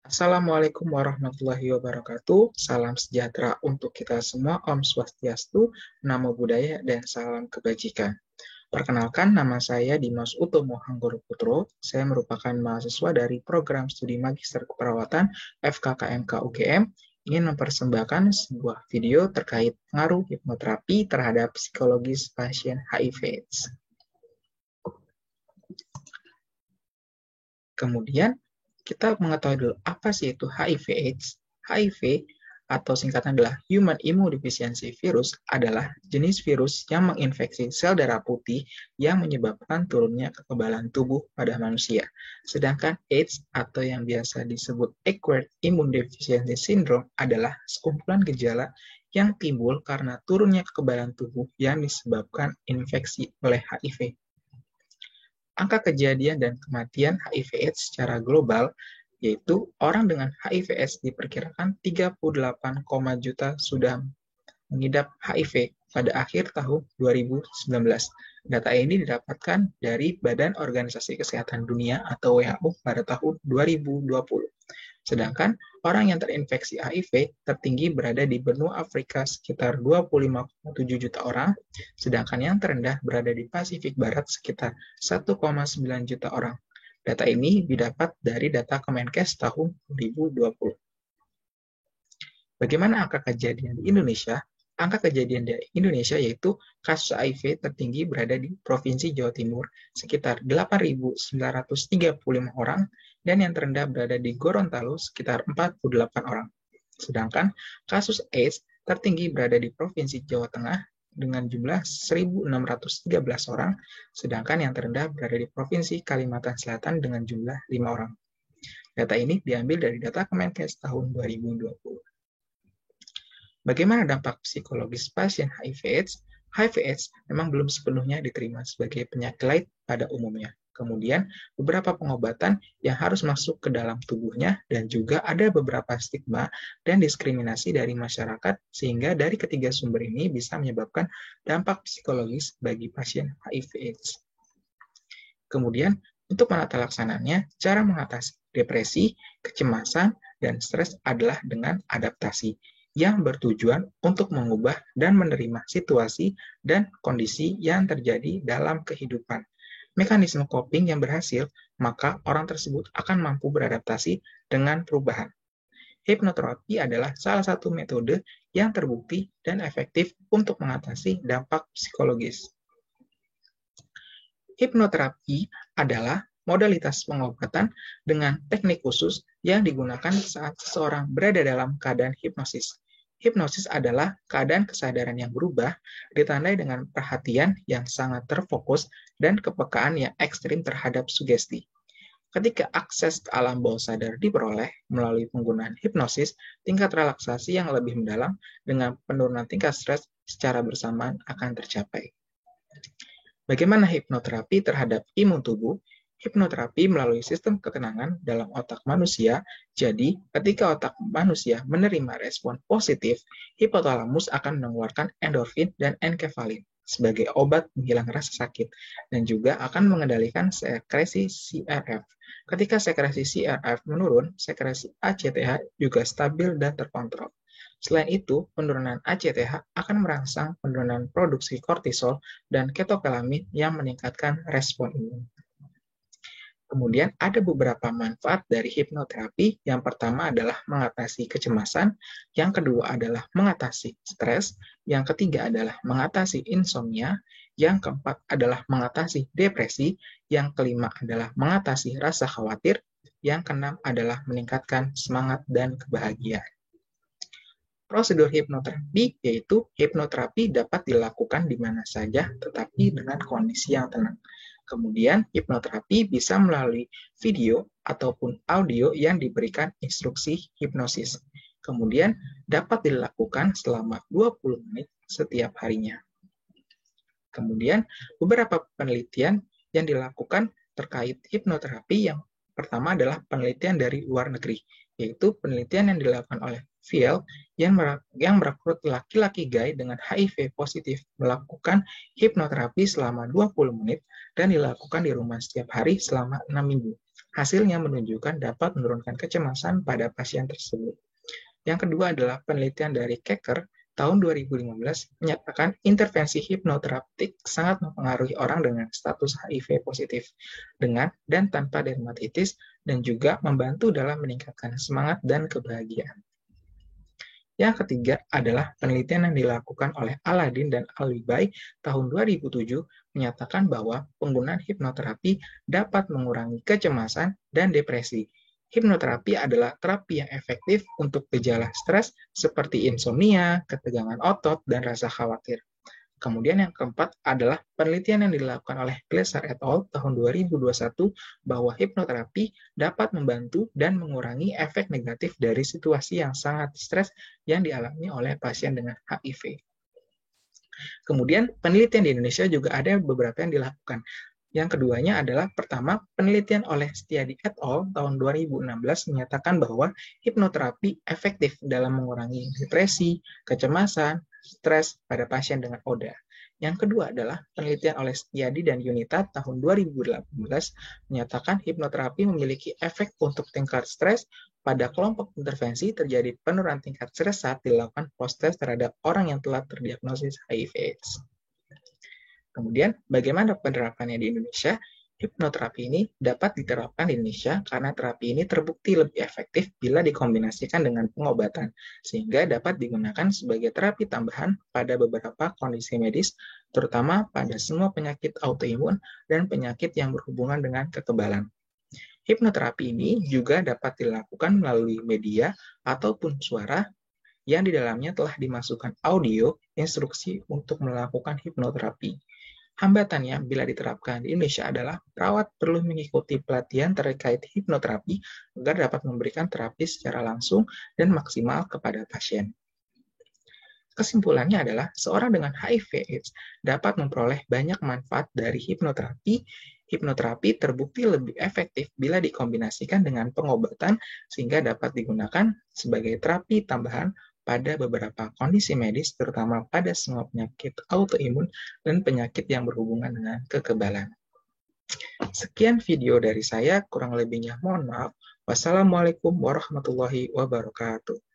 Assalamualaikum warahmatullahi wabarakatuh. Salam sejahtera untuk kita semua. Om Swastiastu, Namo Buddhaya, dan salam kebajikan. Perkenalkan, nama saya Dimas Utomo Hanggoro Putro. Saya merupakan mahasiswa dari program studi Magister Keperawatan FKKMK UGM, ingin mempersembahkan sebuah video terkait pengaruh hipnoterapi terhadap psikologis pasien HIV/AIDS. Kemudian, kita mengetahui dulu apa sih itu HIV/AIDS. HIV atau singkatan adalah Human Immunodeficiency Virus adalah jenis virus yang menginfeksi sel darah putih yang menyebabkan turunnya kekebalan tubuh pada manusia. Sedangkan AIDS atau yang biasa disebut Acquired Immunodeficiency Syndrome adalah sekumpulan gejala yang timbul karena turunnya kekebalan tubuh yang disebabkan infeksi oleh HIV. Angka kejadian dan kematian HIV/AIDS secara global, yaitu orang dengan HIV/AIDS diperkirakan 38, juta sudah mengidap HIV pada akhir tahun 2019. Data ini didapatkan dari Badan Organisasi Kesehatan Dunia atau WHO pada tahun 2020. Sedangkan orang yang terinfeksi HIV tertinggi berada di benua Afrika sekitar 25,7 juta orang, sedangkan yang terendah berada di Pasifik Barat sekitar 1,9 juta orang. Data ini didapat dari data Kemenkes tahun 2020. Bagaimana angka kejadian di Indonesia? Angka kejadian di Indonesia yaitu kasus HIV tertinggi berada di Provinsi Jawa Timur sekitar 8.935 orang dan yang terendah berada di Gorontalo sekitar 48 orang. Sedangkan kasus AIDS tertinggi berada di Provinsi Jawa Tengah dengan jumlah 1.613 orang, sedangkan yang terendah berada di Provinsi Kalimantan Selatan dengan jumlah 5 orang. Data ini diambil dari data Kemenkes tahun 2020. Bagaimana dampak psikologis pasien HIV/AIDS? HIV/AIDS memang belum sepenuhnya diterima sebagai penyakit lain pada umumnya. Kemudian, beberapa pengobatan yang harus masuk ke dalam tubuhnya dan juga ada beberapa stigma dan diskriminasi dari masyarakat sehingga dari ketiga sumber ini bisa menyebabkan dampak psikologis bagi pasien HIV/AIDS. Kemudian, untuk menata laksananya, cara mengatasi depresi, kecemasan, dan stres adalah dengan adaptasi yang bertujuan untuk mengubah dan menerima situasi dan kondisi yang terjadi dalam kehidupan. Mekanisme coping yang berhasil, maka orang tersebut akan mampu beradaptasi dengan perubahan. Hipnoterapi adalah salah satu metode yang terbukti dan efektif untuk mengatasi dampak psikologis. Hipnoterapi adalah modalitas pengobatan dengan teknik khusus yang digunakan saat seseorang berada dalam keadaan hipnosis. Hipnosis adalah keadaan kesadaran yang berubah, ditandai dengan perhatian yang sangat terfokus dan kepekaan yang ekstrim terhadap sugesti. Ketika akses ke alam bawah sadar diperoleh melalui penggunaan hipnosis, tingkat relaksasi yang lebih mendalam dengan penurunan tingkat stres secara bersamaan akan tercapai. Bagaimana hipnoterapi terhadap imun tubuh? Hipnoterapi melalui sistem ketenangan dalam otak manusia. Jadi, ketika otak manusia menerima respon positif, hipotalamus akan mengeluarkan endorfin dan enkefalin sebagai obat menghilang rasa sakit dan juga akan mengendalikan sekresi CRF. Ketika sekresi CRF menurun, sekresi ACTH juga stabil dan terkontrol. Selain itu, penurunan ACTH akan merangsang penurunan produksi kortisol dan ketokalamin yang meningkatkan respon imun. Kemudian ada beberapa manfaat dari hipnoterapi. Yang pertama adalah mengatasi kecemasan, yang kedua adalah mengatasi stres, yang ketiga adalah mengatasi insomnia, yang keempat adalah mengatasi depresi, yang kelima adalah mengatasi rasa khawatir, yang keenam adalah meningkatkan semangat dan kebahagiaan. Prosedur hipnoterapi yaitu hipnoterapi dapat dilakukan di mana saja tetapi dengan kondisi yang tenang. Kemudian, hipnoterapi bisa melalui video ataupun audio yang diberikan instruksi hipnosis. Kemudian, dapat dilakukan selama 20 menit setiap harinya. Kemudian, beberapa penelitian yang dilakukan terkait hipnoterapi yang pertama adalah penelitian dari luar negeri, yaitu penelitian yang dilakukan oleh Viel yang merekrut laki-laki gay dengan HIV positif melakukan hipnoterapi selama 20 menit dan dilakukan di rumah setiap hari selama 6 minggu. Hasilnya menunjukkan dapat menurunkan kecemasan pada pasien tersebut. Yang kedua adalah penelitian dari Keker tahun 2015 menyatakan intervensi hipnoterapeutik sangat mempengaruhi orang dengan status HIV positif dengan dan tanpa dermatitis dan juga membantu dalam meningkatkan semangat dan kebahagiaan. Yang ketiga adalah penelitian yang dilakukan oleh Aladin dan Alibai tahun 2007 menyatakan bahwa penggunaan hipnoterapi dapat mengurangi kecemasan dan depresi. Hipnoterapi adalah terapi yang efektif untuk gejala stres seperti insomnia, ketegangan otot, dan rasa khawatir. Kemudian yang keempat adalah penelitian yang dilakukan oleh Glaser et al. Tahun 2021 bahwa hipnoterapi dapat membantu dan mengurangi efek negatif dari situasi yang sangat stres yang dialami oleh pasien dengan HIV. Kemudian penelitian di Indonesia juga ada beberapa yang dilakukan. Yang keduanya adalah pertama, penelitian oleh Setiadi et al. Tahun 2016 menyatakan bahwa hipnoterapi efektif dalam mengurangi depresi, kecemasan, stres pada pasien dengan ODA. Yang kedua adalah penelitian oleh Setiadi dan Yunita tahun 2018 menyatakan hipnoterapi memiliki efek untuk tingkat stres pada kelompok intervensi terjadi penurunan tingkat stres saat dilakukan post-test terhadap orang yang telah terdiagnosis HIV/AIDS. Kemudian, bagaimana penerapannya di Indonesia? Hipnoterapi ini dapat diterapkan di Indonesia karena terapi ini terbukti lebih efektif bila dikombinasikan dengan pengobatan, sehingga dapat digunakan sebagai terapi tambahan pada beberapa kondisi medis, terutama pada semua penyakit autoimun dan penyakit yang berhubungan dengan kekebalan. Hipnoterapi ini juga dapat dilakukan melalui media ataupun suara yang di dalamnya telah dimasukkan audio instruksi untuk melakukan hipnoterapi. Hambatannya bila diterapkan di Indonesia adalah perawat perlu mengikuti pelatihan terkait hipnoterapi agar dapat memberikan terapi secara langsung dan maksimal kepada pasien. Kesimpulannya adalah seorang dengan HIV/AIDS dapat memperoleh banyak manfaat dari hipnoterapi. Hipnoterapi terbukti lebih efektif bila dikombinasikan dengan pengobatan sehingga dapat digunakan sebagai terapi tambahan pada beberapa kondisi medis, terutama pada semua penyakit autoimun dan penyakit yang berhubungan dengan kekebalan. Sekian video dari saya, kurang lebihnya mohon maaf. Wassalamualaikum warahmatullahi wabarakatuh.